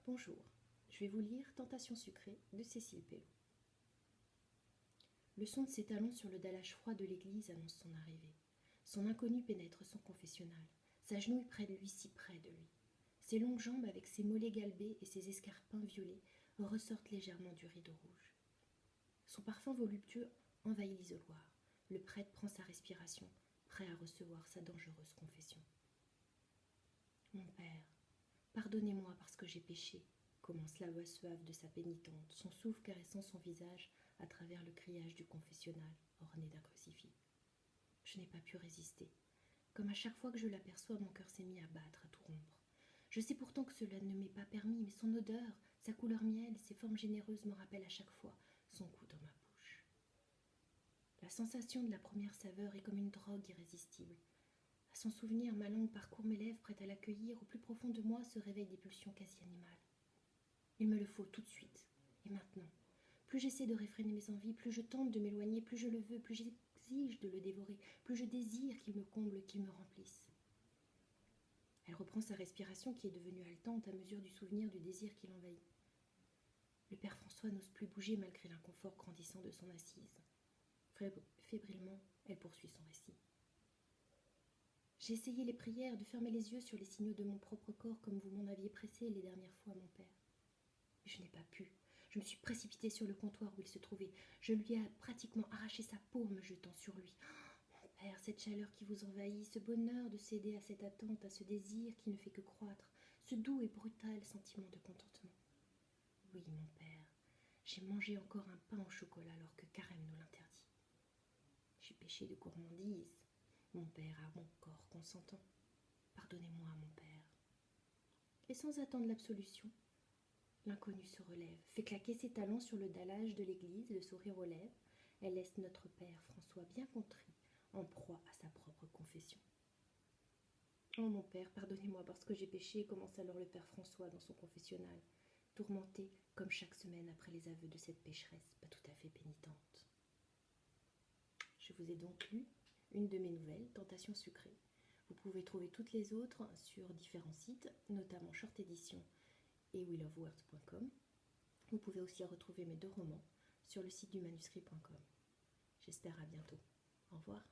Bonjour, je vais vous lire Tentation sucrée de Cécile Pelleau. Le son de ses talons sur le dallage froid de l'église annonce son arrivée. Son inconnu pénètre son confessionnal, s'agenouille près de lui, si près de lui. Ses longues jambes avec ses mollets galbés et ses escarpins violets ressortent légèrement du rideau rouge. Son parfum voluptueux envahit l'isoloir. Le prêtre prend sa respiration, prêt à recevoir sa dangereuse confession. Mon père, pardonnez-moi parce que j'ai péché, commence la voix suave de sa pénitente, son souffle caressant son visage à travers le grillage du confessionnal, orné d'un crucifix. Je n'ai pas pu résister. Comme à chaque fois que je l'aperçois, mon cœur s'est mis à battre, à tout rompre. Je sais pourtant que cela ne m'est pas permis, mais son odeur, sa couleur miel, ses formes généreuses me rappellent à chaque fois son goût dans ma bouche. La sensation de la première saveur est comme une drogue irrésistible. À son souvenir, ma langue parcourt mes lèvres, prête à l'accueillir. Au plus profond de moi se réveillent des pulsions quasi animales. Il me le faut tout de suite, et maintenant. Plus j'essaie de réfréner mes envies, plus je tente de m'éloigner, plus je le veux, plus j'exige de le dévorer, plus je désire qu'il me comble, qu'il me remplisse. Elle reprend sa respiration qui est devenue haletante à mesure du souvenir du désir qui l'envahit. Le père François n'ose plus bouger malgré l'inconfort grandissant de son assise. Fébrilement, elle poursuit son récit. J'ai essayé les prières, de fermer les yeux sur les signaux de mon propre corps comme vous m'en aviez pressé les dernières fois, mon père. Mais je n'ai pas pu. Je me suis précipitée sur le comptoir où il se trouvait. Je lui ai pratiquement arraché sa peau en me jetant sur lui. Oh, mon père, cette chaleur qui vous envahit, ce bonheur de céder à cette attente, à ce désir qui ne fait que croître, ce doux et brutal sentiment de contentement. Oui, mon père, j'ai mangé encore un pain au chocolat alors que Carême nous l'interdit. J'ai péché de gourmandise. Mon père a mon corps consentant. Pardonnez-moi, mon père. Et sans attendre l'absolution, l'inconnu se relève, fait claquer ses talons sur le dallage de l'église, le sourire aux lèvres. Elle laisse notre père François bien contrit, en proie à sa propre confession. Oh mon père, pardonnez-moi parce que j'ai péché, commence alors le père François dans son confessionnal, tourmenté comme chaque semaine après les aveux de cette pécheresse, pas tout à fait pénitente. Je vous ai donc lu une de mes nouvelles, Tentation sucrée. Vous pouvez trouver toutes les autres sur différents sites, notamment Short Edition et willofwords.com. Vous pouvez aussi retrouver mes 2 romans sur le site du manuscrit.com. J'espère à bientôt. Au revoir.